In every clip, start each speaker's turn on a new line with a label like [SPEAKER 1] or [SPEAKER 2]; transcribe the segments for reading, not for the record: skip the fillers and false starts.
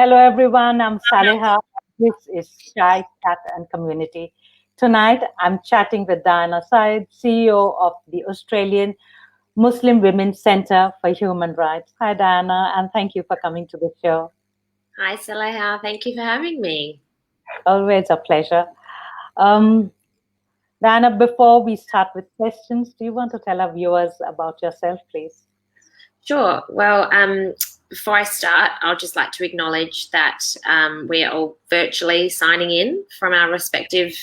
[SPEAKER 1] Hello, everyone. I'm Saleha. This is Shy Chat and Community. Tonight, I'm chatting with Diana Syed, CEO of the Australian Muslim Women's Centre for Human Rights. Hi, Diana, and thank you for coming to the show.
[SPEAKER 2] Hi, Saleha. Thank you for having me.
[SPEAKER 1] Always a pleasure. Diana, before we start with questions, do you want to tell our viewers about yourself, please?
[SPEAKER 2] Sure. Well, before I start, I'll just like to acknowledge that we're all virtually signing in from our respective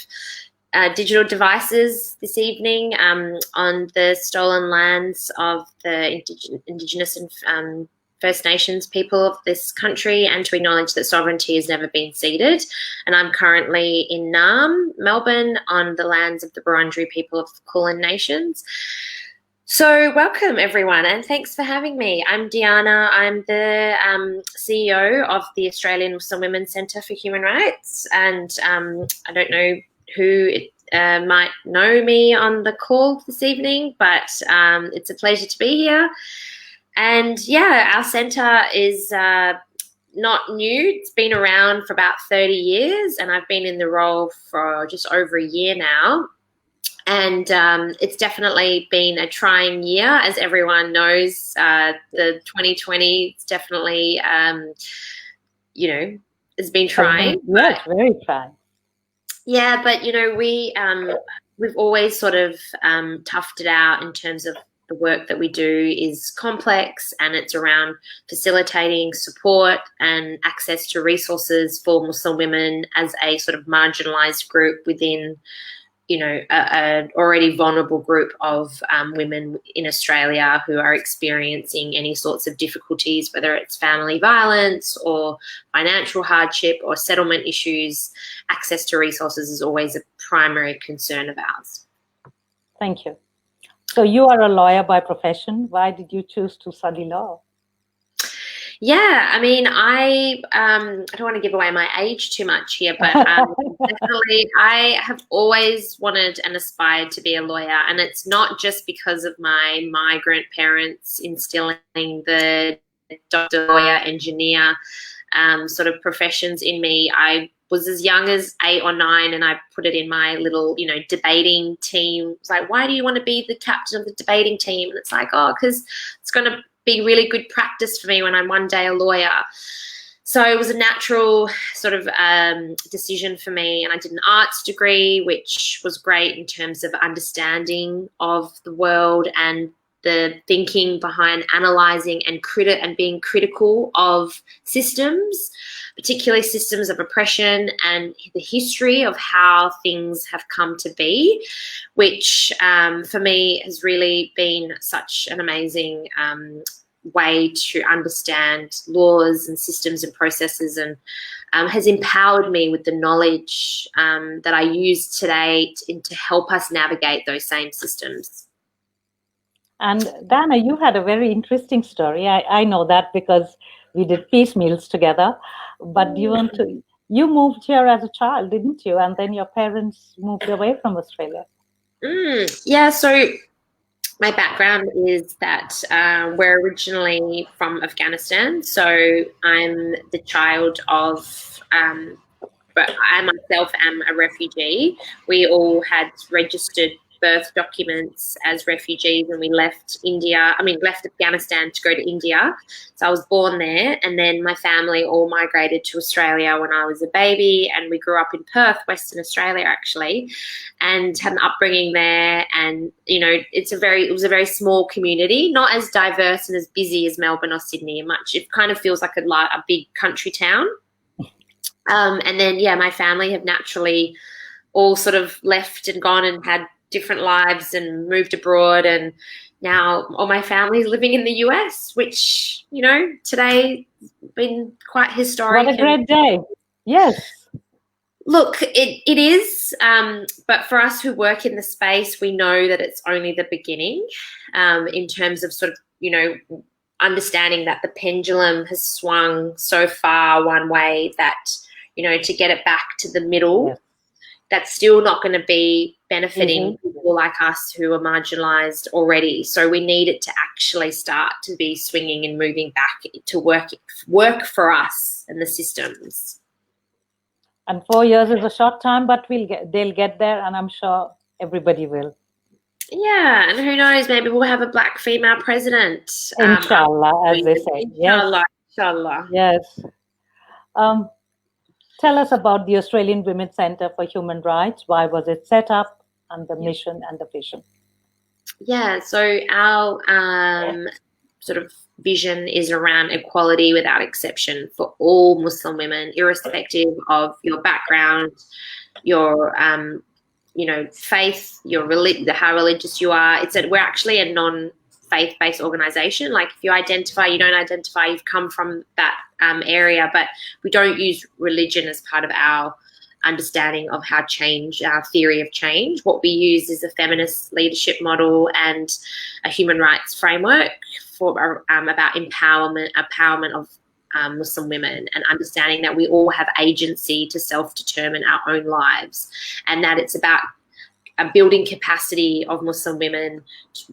[SPEAKER 2] digital devices this evening on the stolen lands of the Indigenous and First Nations people of this country, and to acknowledge that sovereignty has never been ceded. And I'm currently in Naarm, Melbourne, on the lands of the Wurundjeri people of the Kulin Nations. So welcome, everyone, and thanks for having me. I'm Diana. I'm the CEO of the Australian Muslim Women's Centre for Human Rights, and I don't know who might know me on the call this evening, but it's a pleasure to be here. And yeah, our centre is not new. It's been around for about 30 years, and I've been in the role for just over a year now. And it's definitely been a trying year, as everyone knows. The 2020 is definitely, has been trying.
[SPEAKER 1] Yes, very trying.
[SPEAKER 2] Yeah, but we've always sort of toughed it out in terms of the work that we do is complex, and it's around facilitating support and access to resources for Muslim women as a sort of marginalised group within an already vulnerable group of women in Australia who are experiencing any sorts of difficulties, whether it's family violence or financial hardship or settlement issues. Access to resources is always a primary concern of ours.
[SPEAKER 1] Thank you. So you are a lawyer by profession. Why did you choose to study law?
[SPEAKER 2] Yeah, I mean, I don't want to give away my age too much here, but definitely I have always wanted and aspired to be a lawyer. And it's not just because of my migrant parents instilling the doctor, lawyer, engineer sort of professions in me. I was as young as 8 or 9, and I put it in my little, debating team. It's like, why do you want to be the captain of the debating team? And it's like, oh, because it's going to be really good practice for me when I'm one day a lawyer. So it was a natural sort of decision for me. And I did an arts degree, which was great in terms of understanding of the world and the thinking behind analysing and being critical of systems, particularly systems of oppression and the history of how things have come to be, which for me has really been such an amazing way to understand laws and systems and processes, and has empowered me with the knowledge that I use today to help us navigate those same systems.
[SPEAKER 1] And Dana, you had a very interesting story. I know that because we did peace meals together. But you moved here as a child, didn't you? And then your parents moved away from Australia.
[SPEAKER 2] Yeah, so my background is that we're originally from Afghanistan. So I'm the child of, but I myself am a refugee. We all had registered birth documents as refugees, and we left Afghanistan to go to India. So I was born there, and then my family all migrated to Australia when I was a baby, and we grew up in Perth, Western Australia actually, and had an upbringing there. And it was a very small community, not as diverse and as busy as Melbourne or Sydney. It kind of feels like a big country town. And then my family have naturally all sort of left and gone and had different lives and moved abroad, and now all my family is living in the US, which today has been quite historic.
[SPEAKER 1] What a great day. Yes,
[SPEAKER 2] look, it is, but for us who work in the space, we know that it's only the beginning in terms of sort of understanding that the pendulum has swung so far one way that to get it back to the middle. Yes. That's still not going to be benefiting people like us who are marginalised already. So we need it to actually start to be swinging and moving back to work for us and the systems.
[SPEAKER 1] And 4 years is a short time, but they'll get there, and I'm sure everybody will.
[SPEAKER 2] Yeah, and who knows, maybe we'll have a black female president.
[SPEAKER 1] Inshallah, as they say.
[SPEAKER 2] Inshallah, inshallah.
[SPEAKER 1] Yes. Tell us about the Australian Women's Centre for Human Rights. Why was it set up, and the mission and the vision?
[SPEAKER 2] Yeah, so our sort of vision is around equality without exception for all Muslim women, irrespective of your background, your faith, how religious you are. We're actually a non-faith-based organisation. Like, if you don't identify, you've come from that area, but we don't use religion as part of our understanding of our theory of change. What we use is a feminist leadership model and a human rights framework for about empowerment of Muslim women, and understanding that we all have agency to self-determine our own lives, and that it's about building capacity of Muslim women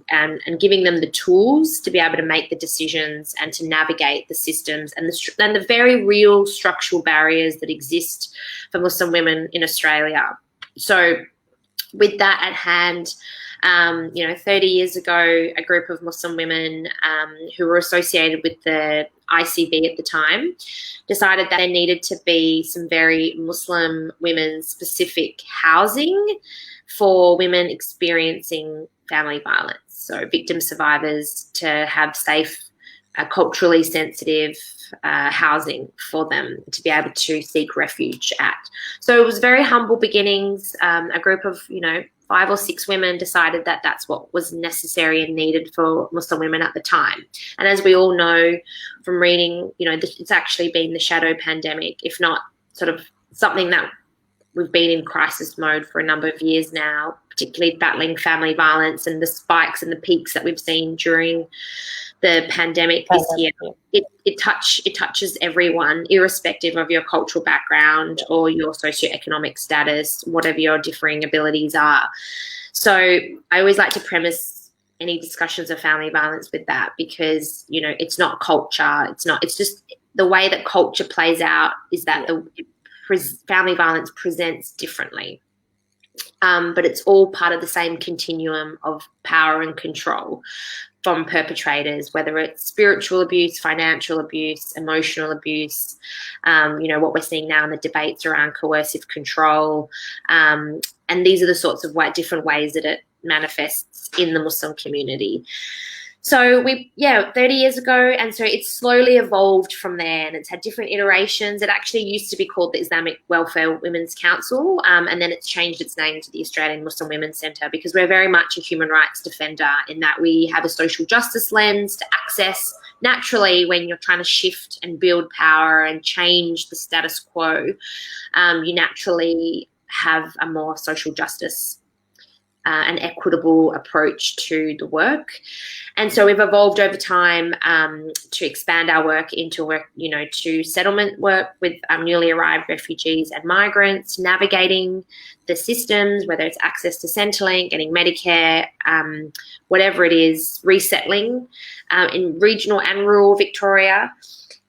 [SPEAKER 2] and giving them the tools to be able to make the decisions and to navigate the systems and the very real structural barriers that exist for Muslim women in Australia. So with that at hand, 30 years ago, a group of Muslim women who were associated with the ICB at the time decided that there needed to be some very Muslim women-specific housing for women experiencing family violence. So victim survivors to have safe, culturally sensitive housing for them to be able to seek refuge at. So it was very humble beginnings. A group of, 5 or 6 women decided that that's what was necessary and needed for Muslim women at the time. And as we all know from reading, it's actually been the shadow pandemic, if not sort of something that we've been in crisis mode for a number of years now, particularly battling family violence and the spikes and the peaks that we've seen during the pandemic this year. It touches everyone, irrespective of your cultural background or your socioeconomic status, whatever your differing abilities are. So I always like to premise any discussions of family violence with that, because, it's not culture. It's just the way that culture plays out is that family violence presents differently. But it's all part of the same continuum of power and control from perpetrators, whether it's spiritual abuse, financial abuse, emotional abuse, what we're seeing now in the debates around coercive control. And these are the sorts of different ways that it manifests in the Muslim community. So 30 years ago, and so it's slowly evolved from there, and it's had different iterations. It actually used to be called the Islamic Welfare Women's Council, and then it's changed its name to the Australian Muslim Women's Centre, because we're very much a human rights defender in that we have a social justice lens to access. Naturally, when you're trying to shift and build power and change the status quo, you naturally have a more social justice an equitable approach to the work. And so we've evolved over time to expand our work into to settlement work with newly arrived refugees and migrants, navigating the systems, whether it's access to Centrelink, getting Medicare, whatever it is, resettling in regional and rural Victoria.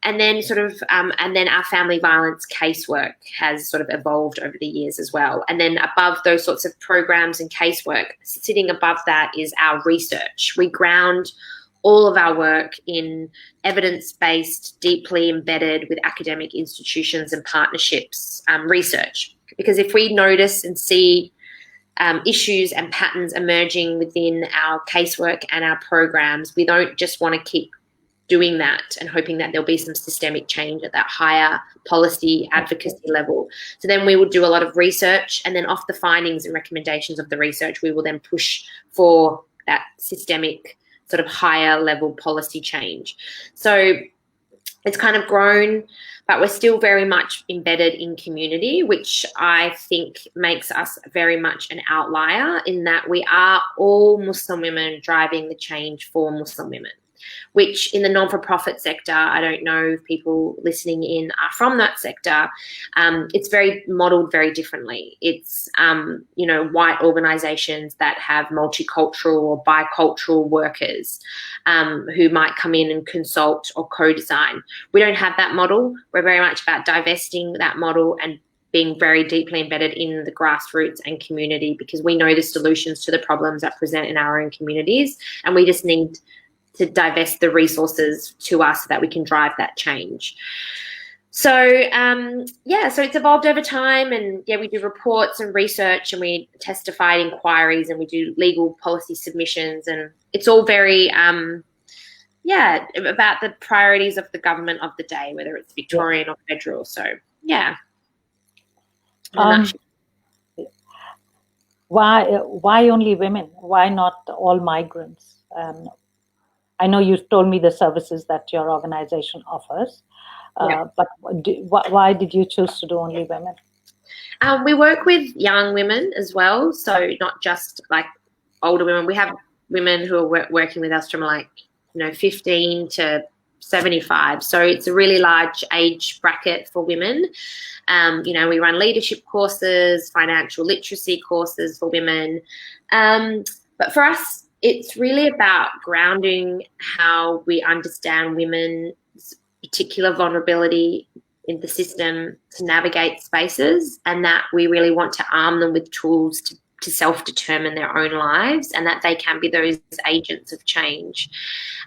[SPEAKER 2] And then and then our family violence casework has sort of evolved over the years as well. And then above those sorts of programs and casework, sitting above that is our research. We ground all of our work in evidence-based, deeply embedded with academic institutions and partnerships research. Because if we notice and see issues and patterns emerging within our casework and our programs, we don't just want to keep doing that and hoping that there'll be some systemic change at that higher policy advocacy level. So then we will do a lot of research, and then off the findings and recommendations of the research, we will then push for that systemic sort of higher level policy change. So it's kind of grown, but we're still very much embedded in community, which I think makes us very much an outlier in that we are all Muslim women driving the change for Muslim women. which in the non-for-profit sector, I don't know if people listening in are from that sector, it's very modeled very differently. It's, white organizations that have multicultural or bicultural workers who might come in and consult or co-design. We don't have that model. We're very much about divesting that model and being very deeply embedded in the grassroots and community, because we know the solutions to the problems that present in our own communities, and we just need to divest the resources to us so that we can drive that change. So, so it's evolved over time, and we do reports and research, and we testify inquiries, and we do legal policy submissions, and it's all very, about the priorities of the government of the day, whether it's Victorian or federal. So, yeah.
[SPEAKER 1] Why only women? Why not all migrants? I know you told me the services that your organization offers, but why did you choose to do only women?
[SPEAKER 2] We work with young women as well, so not just like older women. We have women who are working with us from 15 to 75. So it's a really large age bracket for women. We run leadership courses, financial literacy courses for women. But for us, it's really about grounding how we understand women's particular vulnerability in the system to navigate spaces, and that we really want to arm them with tools to self-determine their own lives, and that they can be those agents of change.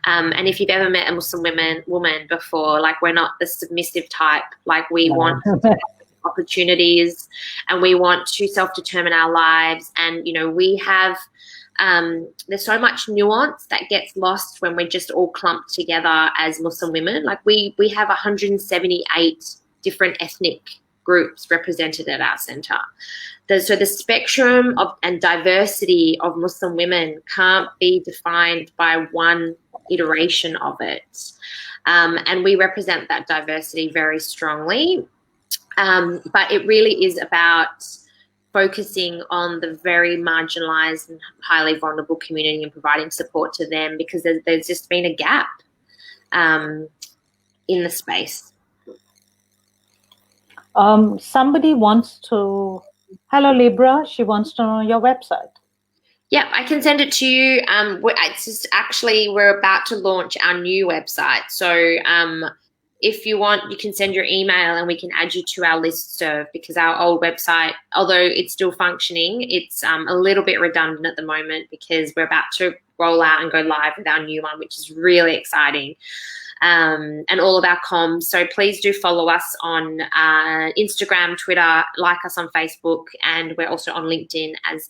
[SPEAKER 2] And if you've ever met a Muslim woman before, we're not the submissive type. We want opportunities, and we want to self-determine our lives. And, we have, there's so much nuance that gets lost when we're just all clumped together as Muslim women. We have 178 different ethnic groups represented at our centre. So the spectrum and diversity of Muslim women can't be defined by one iteration of it. And we represent that diversity very strongly. But it really is about focusing on the very marginalised and highly vulnerable community and providing support to them, because there's just been a gap in the space.
[SPEAKER 1] Somebody wants to, hello Libra, she wants to know your website.
[SPEAKER 2] Yeah, I can send it to you. It's just actually, we're about to launch our new website. So if you want, you can send your email and we can add you to our listserv, because our old website, although it's still functioning, it's a little bit redundant at the moment, because we're about to roll out and go live with our new one, which is really exciting. And all of our comms. So please do follow us on Instagram, Twitter, like us on Facebook, and we're also on LinkedIn as,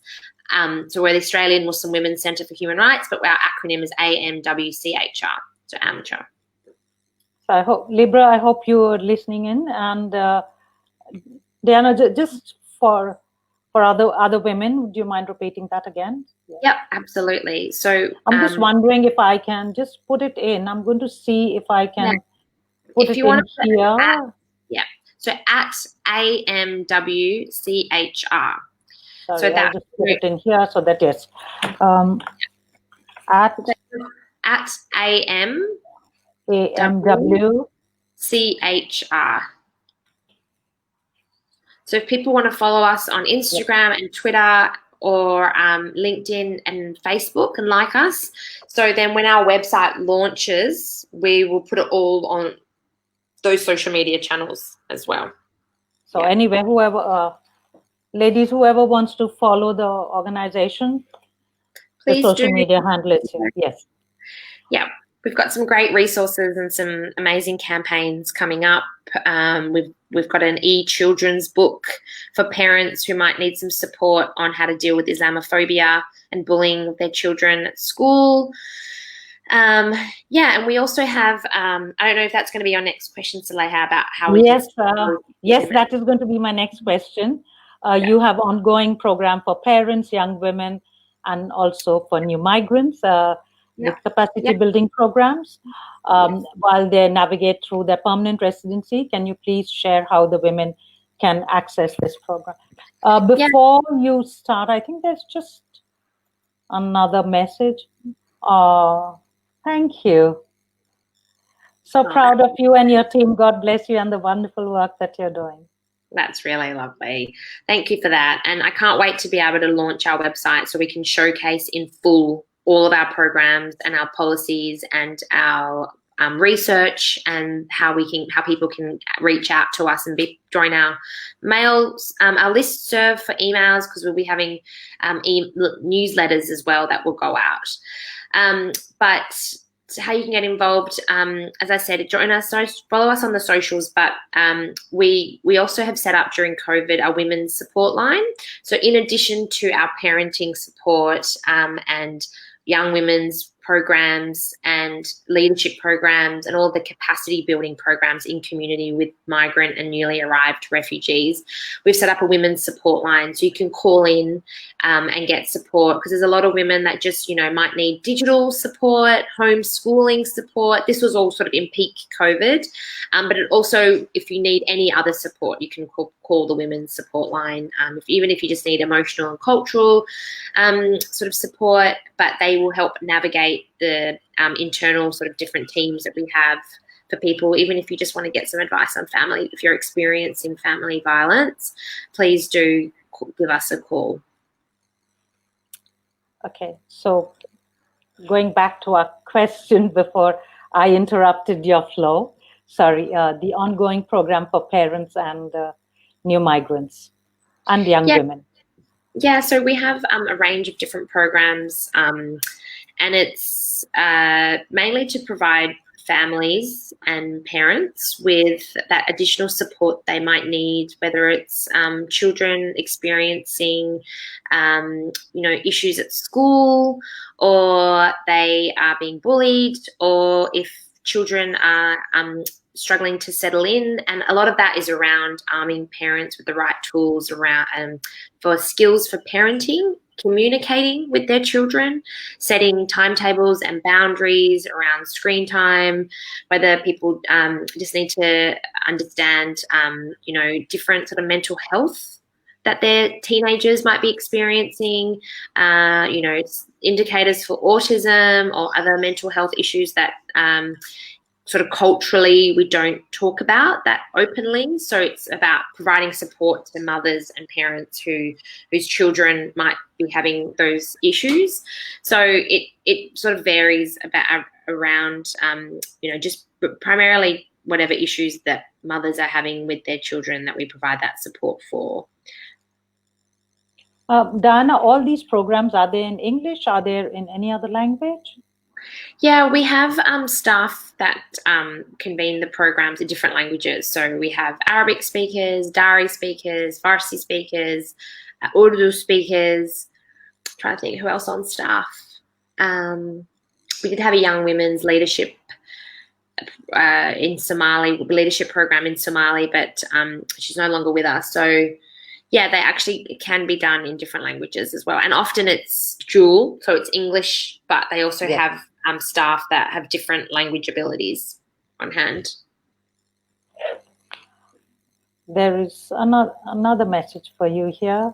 [SPEAKER 2] so we're the Australian Muslim Women's Centre for Human Rights, but our acronym is AMWCHR, so amateur.
[SPEAKER 1] So I hope, Libra, I hope you're listening in. And Diana, just for other women, would you mind repeating that again?
[SPEAKER 2] Yep, absolutely. So
[SPEAKER 1] I'm just wondering if I can just put it in. I'm going to see if I can put it in here.
[SPEAKER 2] So at AMWCHR.
[SPEAKER 1] Sorry,
[SPEAKER 2] so that
[SPEAKER 1] I'll just put it in here so that yes. At
[SPEAKER 2] AMWCHR. So if people want to follow us on Instagram and Twitter or LinkedIn and Facebook and like us, so then when our website launches, we will put it all on those social media channels as well.
[SPEAKER 1] So anyway, whoever, ladies, whoever wants to follow the organization,
[SPEAKER 2] please
[SPEAKER 1] the social media handle is here. Yes.
[SPEAKER 2] Yeah. We've got some great resources and some amazing campaigns coming up. We've got an e-children's book for parents who might need some support on how to deal with Islamophobia and bullying of their children at school. And we also have, I don't know if that's going to be your next question, Saleha, about how we
[SPEAKER 1] yes, that is going to be my next question. You have ongoing program for parents, young women, and also for new migrants. With capacity building programs while they navigate through their permanent residency. Can you please share how the women can access this program? Before you start, I think there's just another message. Thank you. So proud of you and your team. God bless you and the wonderful work that you're doing.
[SPEAKER 2] That's really lovely. Thank you for that. And I can't wait to be able to launch our website so we can showcase in full all of our programs and our policies and our research, and how people can reach out to us and join our our listserv for emails, because we'll be having newsletters as well that will go out. But how you can get involved, as I said, join us, follow us on the socials, but we also have set up during COVID a women's support line. So in addition to our parenting support and young women's programs and leadership programs and all the capacity building programs in community with migrant and newly arrived refugees, we've set up a women's support line so you can call in and get support, because there's a lot of women that just, might need digital support, homeschooling support. This was all sort of in peak COVID, but it also, if you need any other support, you can call the women's support line, even if you just need emotional and cultural sort of support, but they will help navigate the internal sort of different teams that we have for people. Even if you just want to get some advice on family, if you're experiencing family violence, please do give us a call.
[SPEAKER 1] Okay, so going back to our question before I interrupted your flow, sorry, the ongoing program for parents and new migrants and young women.
[SPEAKER 2] Yeah, so we have a range of different programs, and it's mainly to provide families and parents with that additional support they might need, whether it's children experiencing, issues at school, or they are being bullied, or if children are struggling to settle in. And a lot of that is around arming parents with the right tools around for skills for parenting, communicating with their children, setting timetables and boundaries around screen time, whether people just need to understand, different sort of mental health that their teenagers might be experiencing, indicators for autism or other mental health issues that sort of culturally we don't talk about that openly. So it's about providing support to mothers and parents whose children might be having those issues. So it sort of varies around just primarily whatever issues that mothers are having with their children that we provide that support for.
[SPEAKER 1] Diana, all these programs, are they in English? Are they in any other language?
[SPEAKER 2] Yeah, we have staff that convene the programs in different languages. So we have Arabic speakers, Dari speakers, Farsi speakers, Urdu speakers. I'm trying to think who else on staff. We did have a young women's leadership in Somali, leadership program in Somali, but she's no longer with us. So yeah, they actually can be done in different languages as well. And often it's dual, so it's English, but they also have staff that have different language abilities on hand.
[SPEAKER 1] There is another message for you here.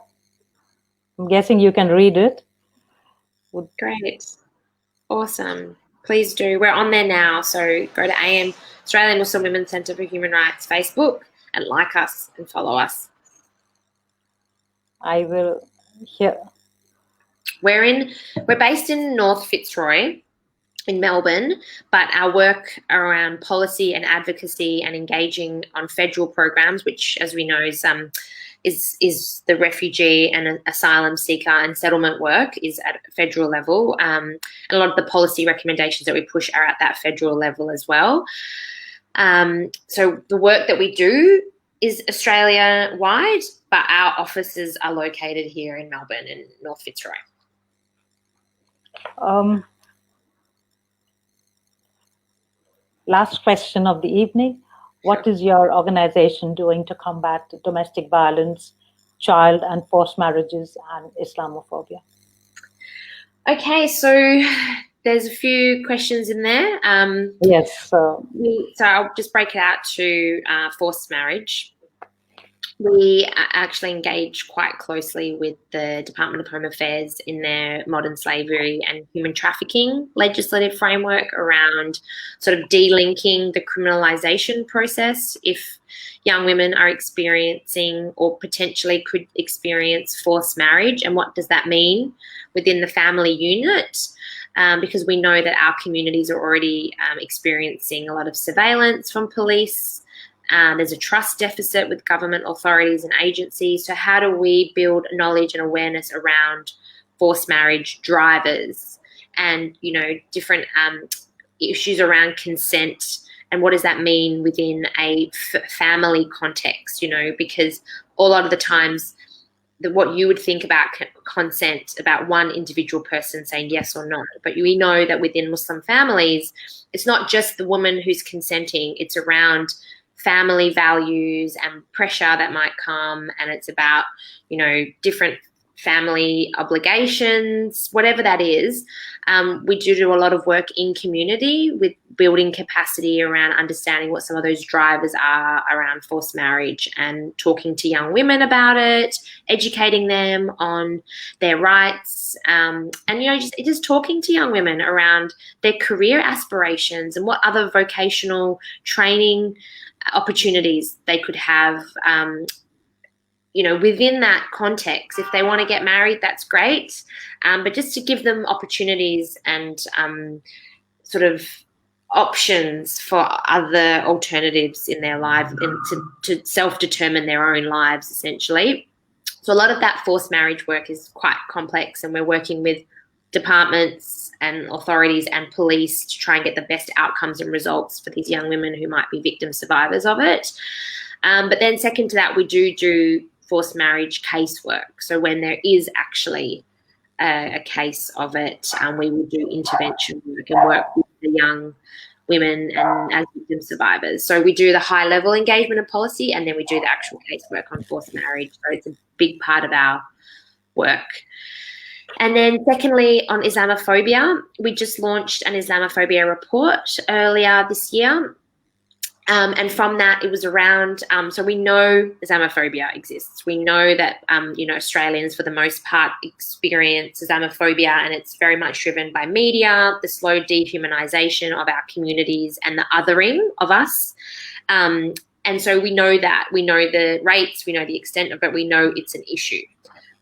[SPEAKER 1] I'm guessing you can read it.
[SPEAKER 2] Great. Awesome. Please do. We're on there now. So go to Australian Muslim Women's Centre for Human Rights Facebook and like us and follow us.
[SPEAKER 1] I will hear.
[SPEAKER 2] We're based in North Fitzroy in Melbourne, but our work around policy and advocacy and engaging on federal programs, which, as we know, is the refugee and asylum seeker and settlement work, is at a federal level. And a lot of the policy recommendations that we push are at that federal level as well. So the work that we do is Australia-wide, but our offices are located here in Melbourne and North Fitzroy.
[SPEAKER 1] Last question of the evening. What is your organization doing to combat domestic violence, child and forced marriages, and Islamophobia? Okay,
[SPEAKER 2] so there's a few questions in there.
[SPEAKER 1] Yes.
[SPEAKER 2] So I'll just break it out to forced marriage. We actually engage quite closely with the Department of Home Affairs in their modern slavery and human trafficking legislative framework around sort of delinking the criminalisation process if young women are experiencing or potentially could experience forced marriage, and what does that mean within the family unit. Because we know that our communities are already experiencing a lot of surveillance from police. There's a trust deficit with government authorities and agencies. So how do we build knowledge and awareness around forced marriage drivers and, different issues around consent, and what does that mean within a family context, because a lot of the times what you would think about consent, about one individual person saying yes or no, but we know that within Muslim families, it's not just the woman who's consenting, it's around family values and pressure that might come, and it's about different family obligations, whatever that is. We do a lot of work in community with building capacity around understanding what some of those drivers are around forced marriage and talking to young women about it, educating them on their rights, and just talking to young women around their career aspirations and what other vocational training opportunities they could have, within that context. If they want to get married, that's great, but just to give them opportunities and sort of options for other alternatives in their life and to self-determine their own lives, essentially. So a lot of that forced marriage work is quite complex, and we're working with departments and authorities and police to try and get the best outcomes and results for these young women who might be victim survivors of it. But then second to that, we do forced marriage casework. So when there is actually a case of it, we will do intervention work and work with the young women and as victim survivors. So we do the high level engagement and policy, and then we do the actual casework on forced marriage. So it's a big part of our work. And then secondly, on Islamophobia, we just launched an Islamophobia report earlier this year. And from that, it was around, so we know Islamophobia exists. We know that, Australians, for the most part, experience Islamophobia, and it's very much driven by media, the slow dehumanisation of our communities and the othering of us. And so we know that. We know the rates, we know the extent of it, we know it's an issue.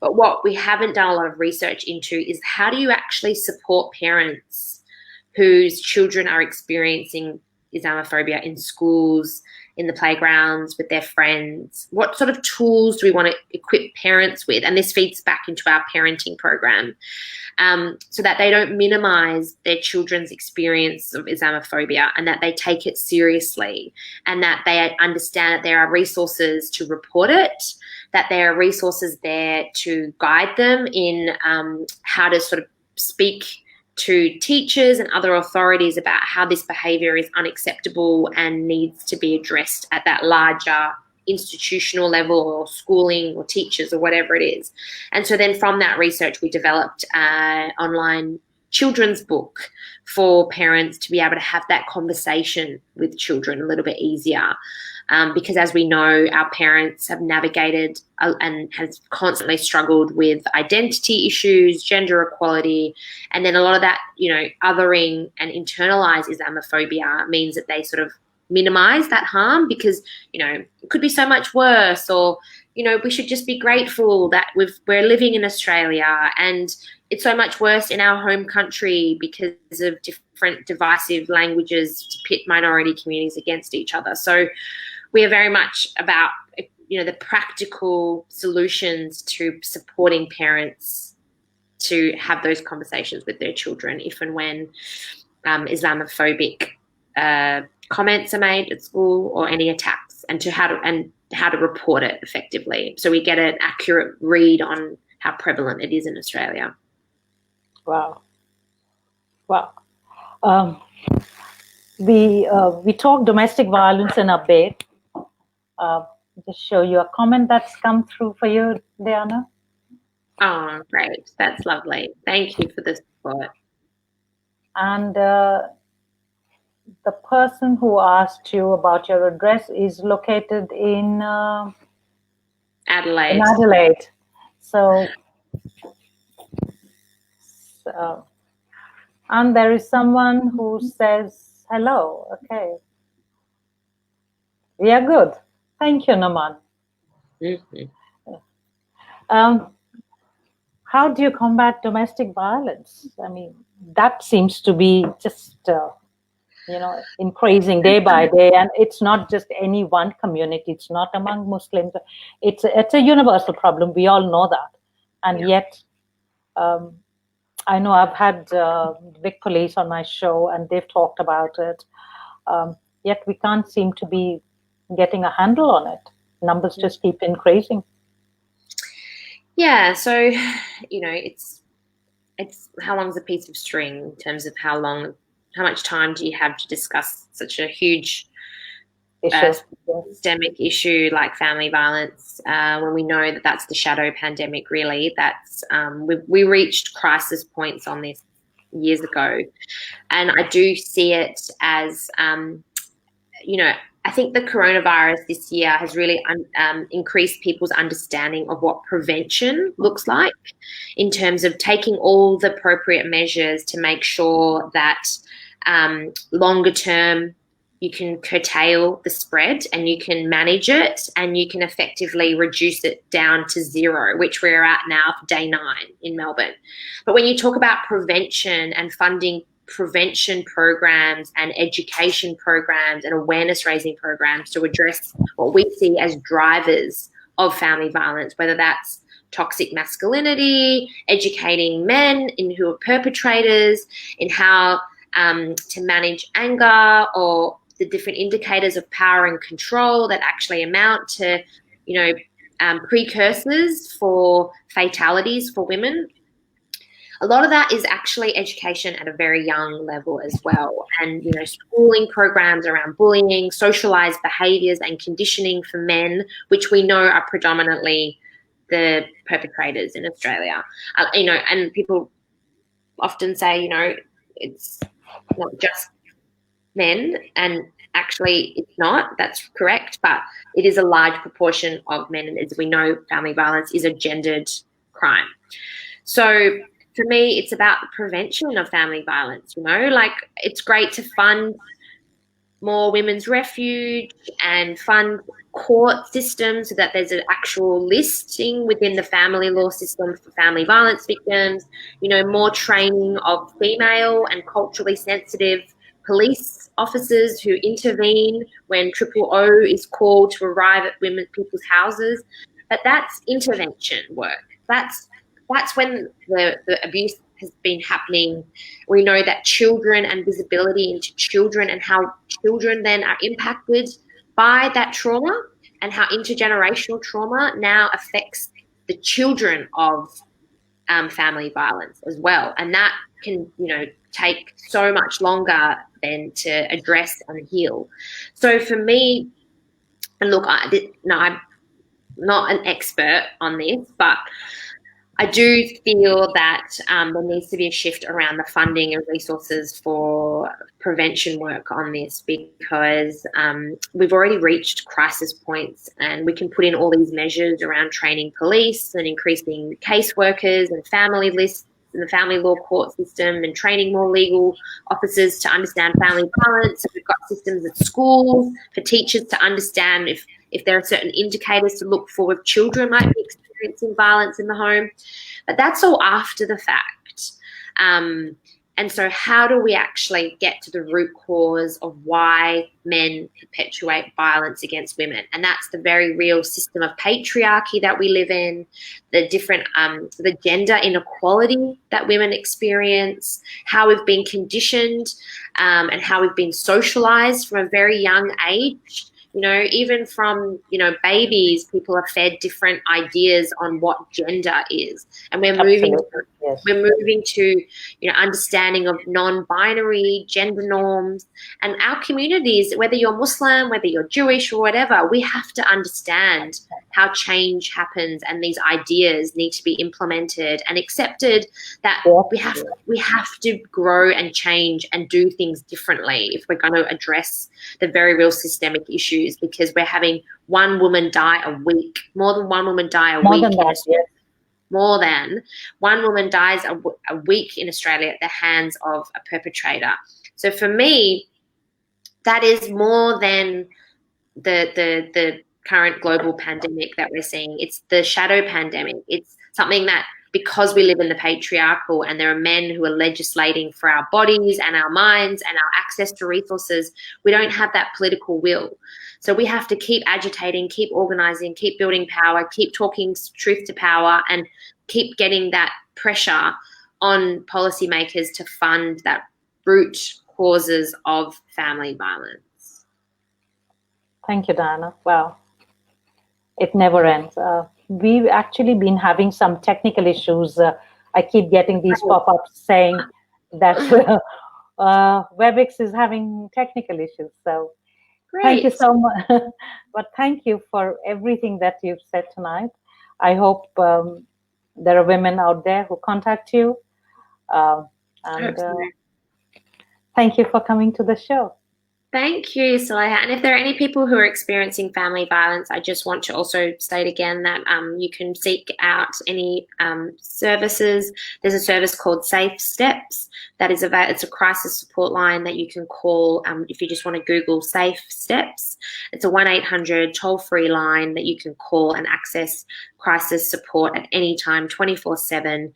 [SPEAKER 2] But what we haven't done a lot of research into is how do you actually support parents whose children are experiencing Islamophobia in schools, in the playgrounds, with their friends? What sort of tools do we want to equip parents with? And this feeds back into our parenting program, so that they don't minimize their children's experience of Islamophobia, and that they take it seriously, and that they understand that there are resources to report it, that there are resources there to guide them in how to sort of speak to teachers and other authorities about how this behaviour is unacceptable and needs to be addressed at that larger institutional level, or schooling, or teachers, or whatever it is. And so then from that research, we developed an online children's book for parents to be able to have that conversation with children a little bit easier. Because as we know, our parents have navigated and has constantly struggled with identity issues, gender equality, and then a lot of that, othering and internalized Islamophobia means that they sort of minimize that harm because, it could be so much worse, or, we should just be grateful that we're living in Australia, and it's so much worse in our home country because of different divisive languages to pit minority communities against each other. So we are very much about, the practical solutions to supporting parents to have those conversations with their children if and when Islamophobic comments are made at school, or any attacks, and how to report it effectively, so we get an accurate read on how prevalent it is in Australia.
[SPEAKER 1] Wow. We talk domestic violence in a bit. Just show you a comment that's come through for you, Diana.
[SPEAKER 2] Oh, great. That's lovely. Thank you for the support.
[SPEAKER 1] And the person who asked you about your address is located in
[SPEAKER 2] Adelaide.
[SPEAKER 1] In Adelaide. So, and there is someone who says hello. Okay. We are good. Thank you, Naman. How do you combat domestic violence? I mean, that seems to be just, increasing day by day. And it's not just any one community. It's not among Muslims. It's a universal problem. We all know that. And yet, I know I've had Vic Police on my show, and they've talked about it. Yet we can't seem to be getting a handle on it. Numbers just keep increasing.
[SPEAKER 2] Yeah, so it's how long's a piece of string in terms of how much time do you have to discuss such a huge systemic issue like family violence, when we know that that's the shadow pandemic. Really, that's we reached crisis points on this years ago, and I do see it as I think the coronavirus this year has really increased people's understanding of what prevention looks like, in terms of taking all the appropriate measures to make sure that longer term you can curtail the spread and you can manage it and you can effectively reduce it down to zero, which we're at now for day 9 in Melbourne. But when you talk about prevention and funding prevention programs and education programs and awareness raising programs to address what we see as drivers of family violence, whether that's toxic masculinity, educating men who are perpetrators, in how to manage anger, or the different indicators of power and control that actually amount to, precursors for fatalities for women. A lot of that is actually education at a very young level as well. And, schooling programs around bullying, socialized behaviors and conditioning for men, which we know are predominantly the perpetrators in Australia. And people often say, it's not just men, and actually it's not. That's correct. But it is a large proportion of men. And as we know, family violence is a gendered crime. So for me, it's about the prevention of family violence. It's great to fund more women's refuge and fund court systems so that there's an actual listing within the family law system for family violence victims, more training of female and culturally sensitive police officers who intervene when 000 is called to arrive at people's houses. But that's intervention work. That's when the abuse has been happening. We know that children and visibility into children and how children then are impacted by that trauma, and how intergenerational trauma now affects the children of family violence as well. And that can, take so much longer than to address and heal. So for me, and look, I'm not an expert on this, but I do feel that there needs to be a shift around the funding and resources for prevention work on this, because we've already reached crisis points, and we can put in all these measures around training police and increasing caseworkers and family lists in the family law court system, and training more legal officers to understand family violence. We've got systems at schools for teachers to understand if there are certain indicators to look for if children might be experiencing violence in the home. But that's all after the fact. And so how do we actually get to the root cause of why men perpetuate violence against women? And that's the very real system of patriarchy that we live in, the different, the gender inequality that women experience, how we've been conditioned, and how we've been socialized from a very young age. Even from, babies, people are fed different ideas on what gender is. And we're moving
[SPEAKER 1] Yes.
[SPEAKER 2] We're moving to, understanding of non-binary gender norms, and our communities, whether you're Muslim, whether you're Jewish or whatever, we have to understand how change happens, and these ideas need to be implemented and accepted, that we have to grow and change and do things differently if we're going to address the very real systemic issues, because we're having one woman die a week, more than one woman die a week. More than one woman dies a week in Australia at the hands of a perpetrator. So for me, that is more than the current global pandemic that we're seeing. It's the shadow pandemic. It's something that, because we live in the patriarchal and there are men who are legislating for our bodies and our minds and our access to resources, we don't have that political will. So we have to keep agitating, keep organizing, keep building power, keep talking truth to power, and keep getting that pressure on policymakers to fund that root causes of family violence.
[SPEAKER 1] Thank you, Diana. Wow. It never ends. We've actually been having some technical issues. I keep getting these pop-ups saying that WebEx is having technical issues. So
[SPEAKER 2] Great.
[SPEAKER 1] Thank you so much. But thank you for everything that you've said tonight. I hope there are women out there who contact you. Thank you for coming to the show.
[SPEAKER 2] Thank you, Saleha. And if there are any people who are experiencing family violence, I just want to also state again that you can seek out any services. There's a service called Safe Steps that is it's a crisis support line that you can call if you just want to Google Safe Steps. It's a 1-800 toll-free line that you can call and access crisis support at any time, 24/7.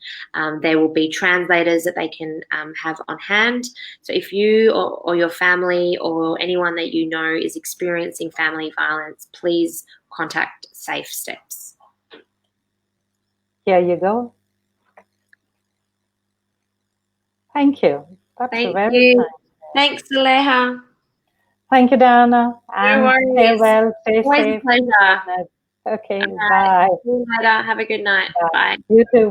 [SPEAKER 2] There will be translators that they can have on hand. So if you or your family or anyone that you know is experiencing family violence, please contact Safe Steps.
[SPEAKER 1] Here you go. Thank you.
[SPEAKER 2] Thank you.
[SPEAKER 1] Nice.
[SPEAKER 2] Thanks, Saleha.
[SPEAKER 1] Thank you, Diana. And
[SPEAKER 2] no worries.
[SPEAKER 1] Stay well, stay
[SPEAKER 2] Always
[SPEAKER 1] safe.
[SPEAKER 2] A pleasure.
[SPEAKER 1] Okay,
[SPEAKER 2] Right.
[SPEAKER 1] bye.
[SPEAKER 2] See you later. Have a good night. Bye.
[SPEAKER 1] You too.